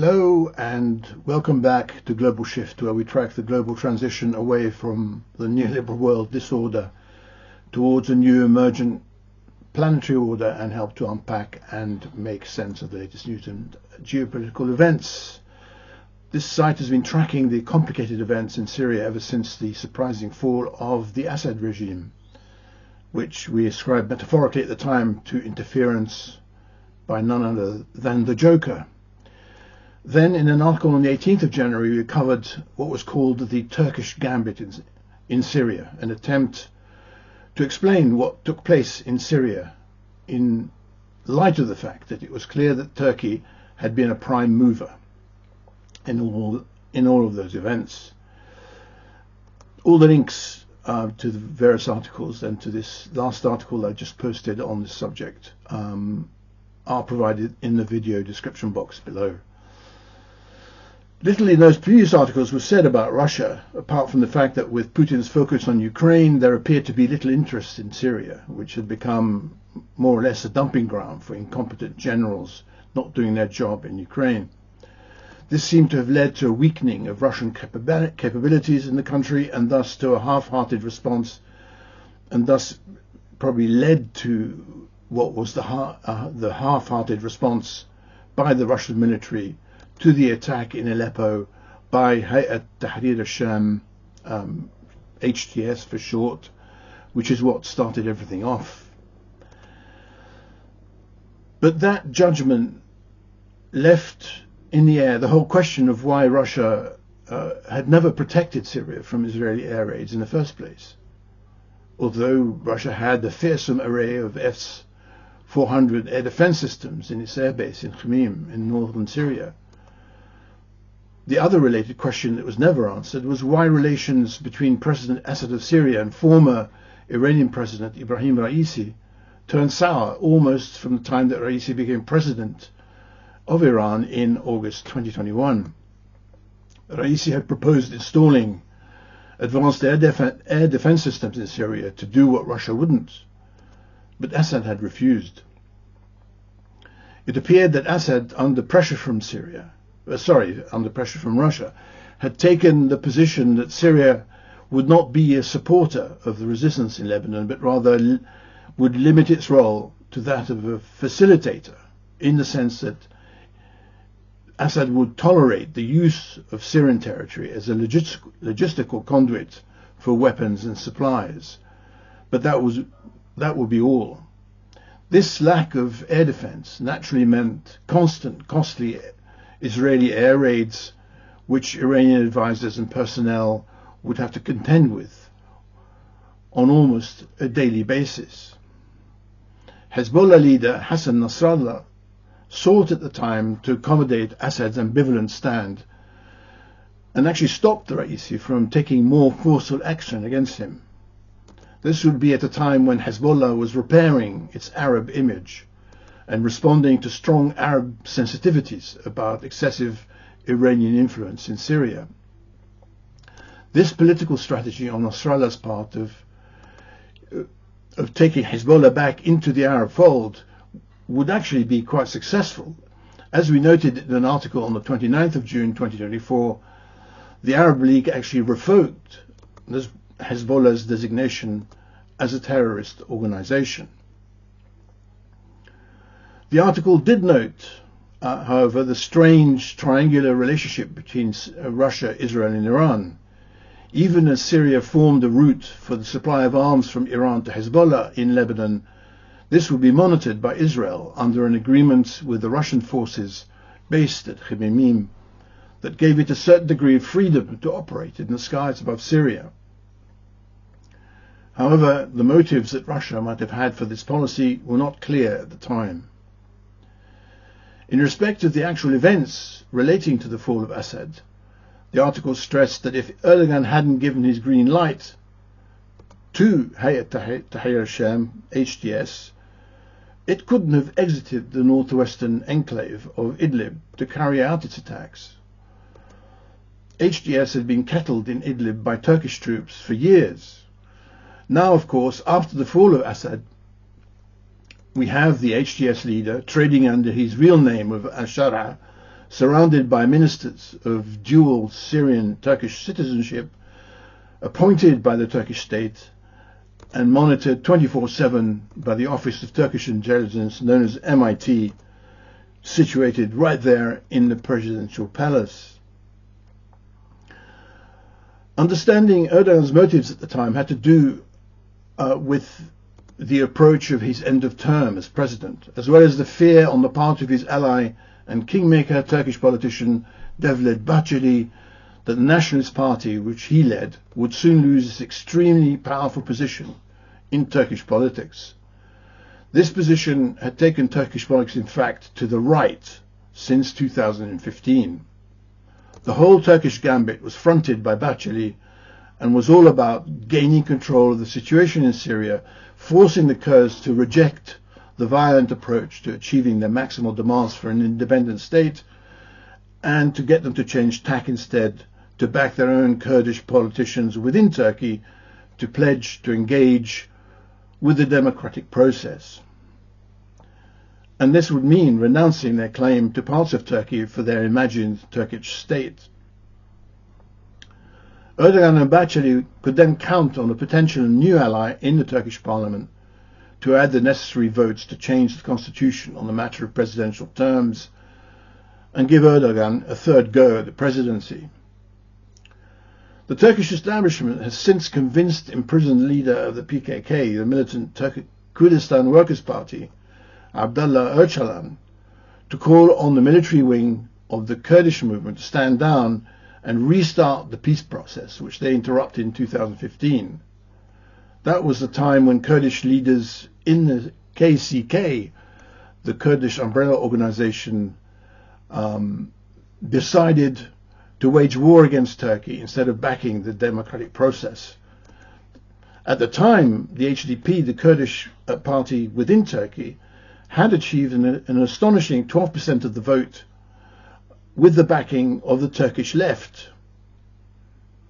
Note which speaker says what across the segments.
Speaker 1: Hello and welcome back to Global Shift, where we track the global transition away from the neoliberal world disorder towards a new emergent planetary order and help to unpack and make sense of the latest news and geopolitical events. This site has been tracking the complicated events in Syria ever since the surprising fall of the Assad regime, which we ascribed metaphorically at the time to interference by none other than the Joker. Then, in an article on the 18th of January, we covered what was called the Turkish gambit in Syria, an attempt to explain what took place in Syria in light of the fact that it was clear that Turkey had been a prime mover in all of those events. All the links to the various articles and to this last article I just posted on this subject are provided in the video description box below. Little in those previous articles was said about Russia, apart from the fact that with Putin's focus on Ukraine, there appeared to be little interest in Syria, which had become more or less a dumping ground for incompetent generals not doing their job in Ukraine. This seemed to have led to a weakening of Russian capabilities in the country, and thus to a half-hearted response, and thus probably led to what was the half-hearted response by the Russian military to the attack in Aleppo by Hayat Tahrir al-Sham, HTS for short, which is what started everything off. But that judgment left in the air the whole question of why Russia had never protected Syria from Israeli air raids in the first place. Although Russia had a fearsome array of S-400 air defense systems in its airbase in Khmeim in northern Syria. The other related question that was never answered was why relations between President Assad of Syria and former Iranian President Ibrahim Raisi turned sour almost from the time that Raisi became president of Iran in August 2021. Raisi had proposed installing advanced air defense systems in Syria to do what Russia wouldn't, but Assad had refused. It appeared that Assad, under pressure from Russia, had taken the position that Syria would not be a supporter of the resistance in Lebanon, but rather would limit its role to that of a facilitator, in the sense that Assad would tolerate the use of Syrian territory as a logistical conduit for weapons and supplies. But that would be all. This lack of air defense naturally meant constant, costly Israeli air raids, which Iranian advisors and personnel would have to contend with on almost a daily basis. Hezbollah leader Hassan Nasrallah sought at the time to accommodate Assad's ambivalent stand and actually stopped Raisi from taking more forceful action against him. This would be at a time when Hezbollah was repairing its Arab image and responding to strong Arab sensitivities about excessive Iranian influence in Syria. This political strategy on Nasrallah's part of taking Hezbollah back into the Arab fold would actually be quite successful. As we noted in an article on the 29th of June 2024, the Arab League actually revoked Hezbollah's designation as a terrorist organization. The article did note, however, the strange triangular relationship between Russia, Israel and Iran. Even as Syria formed a route for the supply of arms from Iran to Hezbollah in Lebanon, this would be monitored by Israel under an agreement with the Russian forces based at Khmeimim that gave it a certain degree of freedom to operate in the skies above Syria. However, the motives that Russia might have had for this policy were not clear at the time. In respect of the actual events relating to the fall of Assad, the article stressed that if Erdogan hadn't given his green light to Hayat Tahrir al-Sham, HTS, it couldn't have exited the northwestern enclave of Idlib to carry out its attacks. HTS had been kettled in Idlib by Turkish troops for years. Now, of course, after the fall of Assad, we have the HTS leader trading under his real name of Al-Shara, surrounded by ministers of dual Syrian-Turkish citizenship, appointed by the Turkish state and monitored 24/7 by the Office of Turkish Intelligence, known as MIT, situated right there in the presidential palace. Understanding Erdogan's motives at the time had to do with the approach of his end of term as president, as well as the fear on the part of his ally and kingmaker Turkish politician Devlet Bahçeli that the Nationalist Party, which he led, would soon lose its extremely powerful position in Turkish politics. This position had taken Turkish politics, in fact, to the right since 2015. The whole Turkish gambit was fronted by Bahçeli and was all about gaining control of the situation in Syria, forcing the Kurds to reject the violent approach to achieving their maximal demands for an independent state, and to get them to change tack instead, to back their own Kurdish politicians within Turkey to pledge to engage with the democratic process. And this would mean renouncing their claim to parts of Turkey for their imagined Turkish state. Erdogan and Bahçeli could then count on a potential new ally in the Turkish parliament to add the necessary votes to change the constitution on the matter of presidential terms and give Erdogan a third go at the presidency. The Turkish establishment has since convinced imprisoned leader of the PKK, the militant Kurdistan Workers' Party, Abdullah Öcalan, to call on the military wing of the Kurdish movement to stand down and restart the peace process, which they interrupted in 2015. That was the time when Kurdish leaders in the KCK, the Kurdish umbrella organization, decided to wage war against Turkey instead of backing the democratic process. At the time, the HDP, the Kurdish party within Turkey, had achieved an astonishing 12% of the vote with the backing of the Turkish left.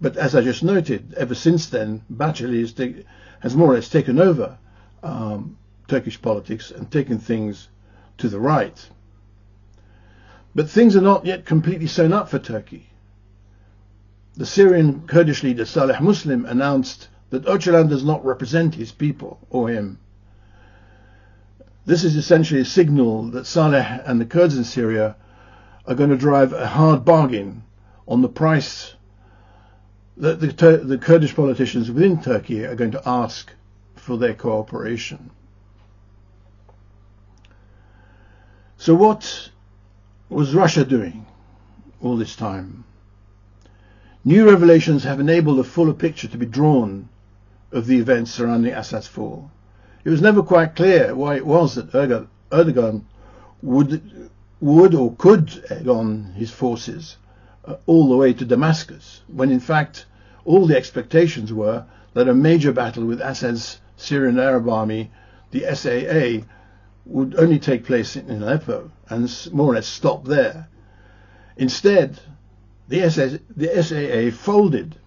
Speaker 1: But as I just noted, ever since then, Bahçeli has more or less taken over Turkish politics and taken things to the right. But things are not yet completely sewn up for Turkey. The Syrian Kurdish leader Saleh Muslim announced that Öcalan does not represent his people or him. This is essentially a signal that Saleh and the Kurds in Syria are going to drive a hard bargain on the price that the Kurdish politicians within Turkey are going to ask for their cooperation. So what was Russia doing all this time? New revelations have enabled a fuller picture to be drawn of the events surrounding Assad's fall. It was never quite clear why it was that Erdogan would or could egg on his forces all the way to Damascus, when in fact all the expectations were that a major battle with Assad's Syrian Arab Army, the SAA, would only take place in Aleppo and more or less stop there. Instead, the SAA folded.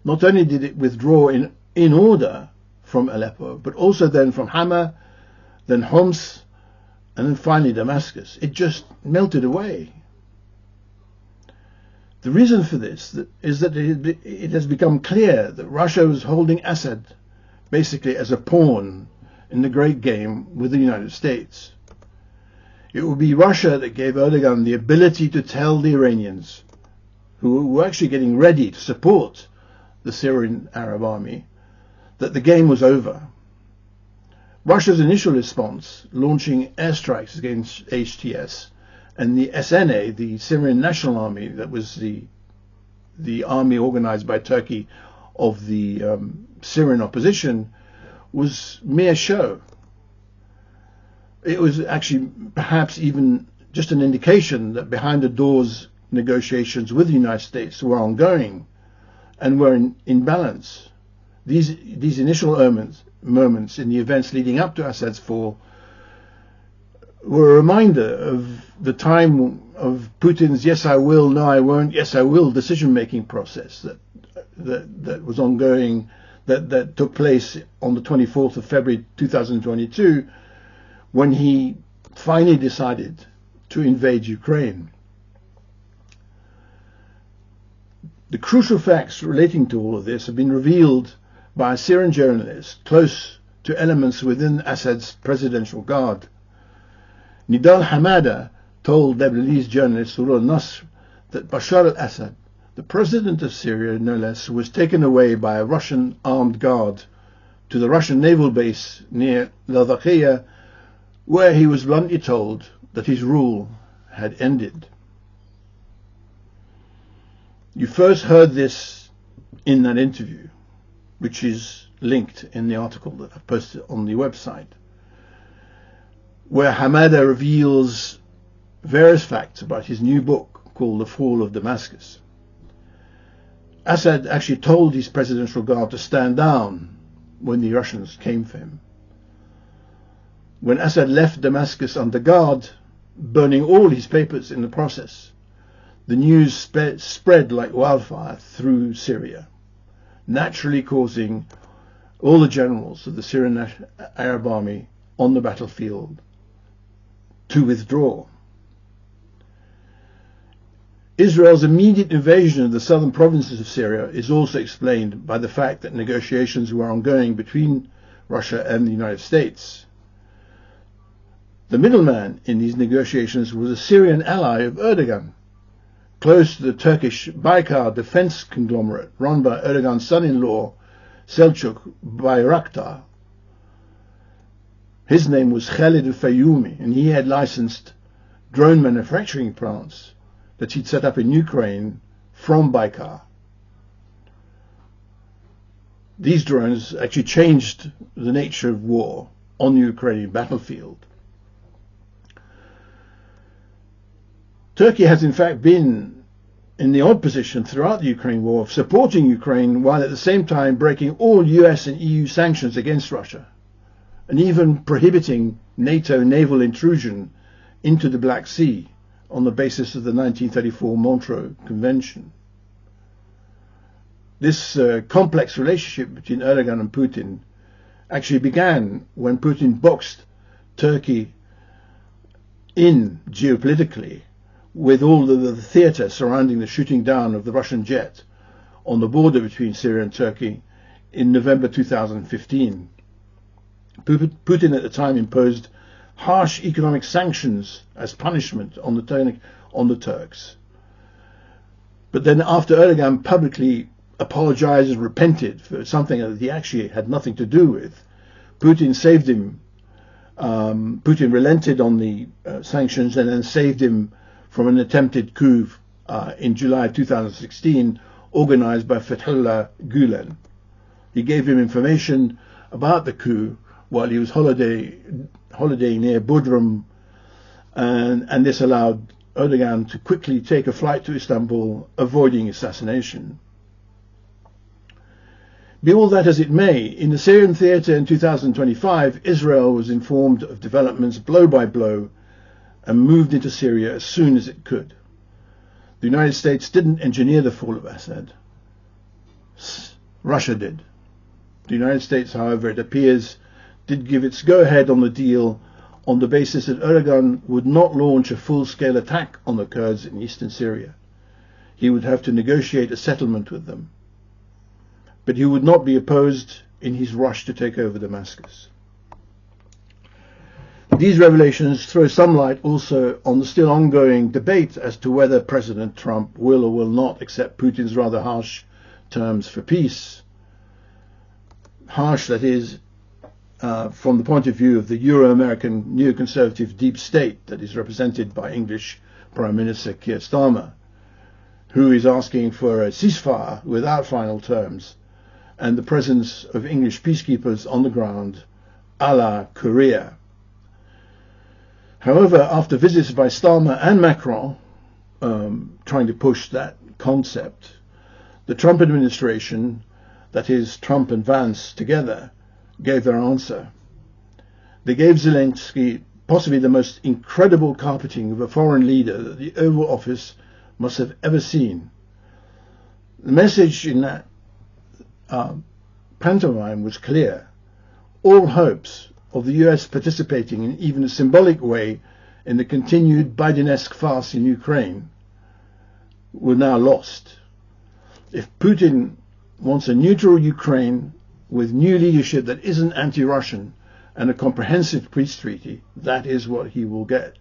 Speaker 1: Not only did it withdraw in order from Aleppo, but also then from Hama, then Homs, and then finally Damascus. It just melted away. The reason for this is that it has become clear that Russia was holding Assad basically as a pawn in the great game with the United States. It would be Russia that gave Erdogan the ability to tell the Iranians, who were actually getting ready to support the Syrian Arab Army, that the game was over. Russia's initial response, launching airstrikes against HTS, and the SNA, the Syrian National Army, that was the army organized by Turkey of the Syrian opposition, was mere show. It was actually perhaps even just an indication that behind the doors negotiations with the United States were ongoing and were in balance. These initial moments in the events leading up to Assad's fall were a reminder of the time of Putin's yes I will, no I won't, yes I will decision-making process that was ongoing, that took place on the 24th of February 2022, when he finally decided to invade Ukraine. The crucial facts relating to all of this have been revealed by a Syrian journalist close to elements within Assad's presidential guard. Nidal Hamada told Lebanese journalist Surur Nasr that Bashar al-Assad, the president of Syria no less, was taken away by a Russian armed guard to the Russian naval base near Latakia, where he was bluntly told that his rule had ended. You first heard this in that interview, which is linked in the article that I've posted on the website, where Hamada reveals various facts about his new book called The Fall of Damascus. Assad actually told his presidential guard to stand down when the Russians came for him. When Assad left Damascus under guard, burning all his papers in the process, the news spread like wildfire through Syria, naturally causing all the generals of the Syrian Arab army on the battlefield to withdraw. Israel's immediate invasion of the southern provinces of Syria is also explained by the fact that negotiations were ongoing between Russia and the United States. The middleman in these negotiations was a Syrian ally of Erdogan, close to the Turkish Baykar defense conglomerate run by Erdogan's son-in-law, Selçuk Bayraktar. His name was Khalid al-Fayoumi, and he had licensed drone manufacturing plants that he'd set up in Ukraine from Baykar. These drones actually changed the nature of war on the Ukrainian battlefield. Turkey has in fact been in the odd position throughout the Ukraine war of supporting Ukraine while at the same time breaking all US and EU sanctions against Russia, and even prohibiting NATO naval intrusion into the Black Sea on the basis of the 1934 Montreux Convention. This complex relationship between Erdogan and Putin actually began when Putin boxed Turkey in geopolitically with all the theatre surrounding the shooting down of the Russian jet on the border between Syria and Turkey in November 2015. Putin at the time imposed harsh economic sanctions as punishment on the Turks. But then after Erdogan publicly apologized and repented for something that he actually had nothing to do with, Putin saved him. Putin relented on the sanctions and then saved him from an attempted coup in July 2016 organized by Fethullah Gulen. He gave him information about the coup while he was holidaying near Bodrum, and this allowed Erdogan to quickly take a flight to Istanbul, avoiding assassination. Be all that as it may, in the Syrian theatre in 2025, Israel was informed of developments blow by blow and moved into Syria as soon as it could. The United States didn't engineer the fall of Assad. Russia did. The United States, however, it appears, did give its go-ahead on the deal on the basis that Erdogan would not launch a full-scale attack on the Kurds in eastern Syria. He would have to negotiate a settlement with them. But he would not be opposed in his rush to take over Damascus. These revelations throw some light also on the still ongoing debate as to whether President Trump will or will not accept Putin's rather harsh terms for peace. Harsh, that is, from the point of view of the Euro-American neoconservative deep state that is represented by English Prime Minister Keir Starmer, who is asking for a ceasefire without final terms and the presence of English peacekeepers on the ground, a la Korea. However, after visits by Starmer and Macron trying to push that concept, the Trump administration, that is Trump and Vance together, gave their answer. They gave Zelensky possibly the most incredible carpeting of a foreign leader that the Oval Office must have ever seen. The message in that pantomime was clear. All hopes of the US participating in even a symbolic way in the continued Bidenesque farce in Ukraine were now lost. If Putin wants a neutral Ukraine with new leadership that isn't anti-Russian and a comprehensive peace treaty, that is what he will get.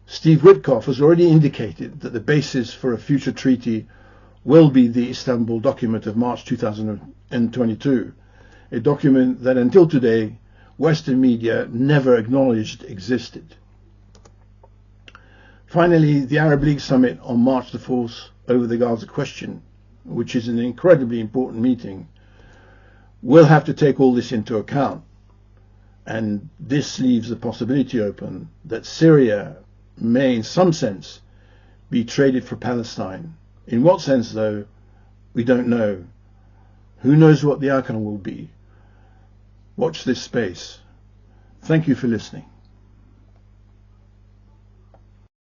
Speaker 1: Steve Witkoff has already indicated that the basis for a future treaty will be the Istanbul document of March 2022, a document that until today Western media never acknowledged existed. Finally, the Arab League summit on March the 4th over the Gaza question, which is an incredibly important meeting, will have to take all this into account. And this leaves the possibility open that Syria may, in some sense, be traded for Palestine. In what sense, though, we don't know. Who knows what the outcome will be? Watch this space. Thank you for listening.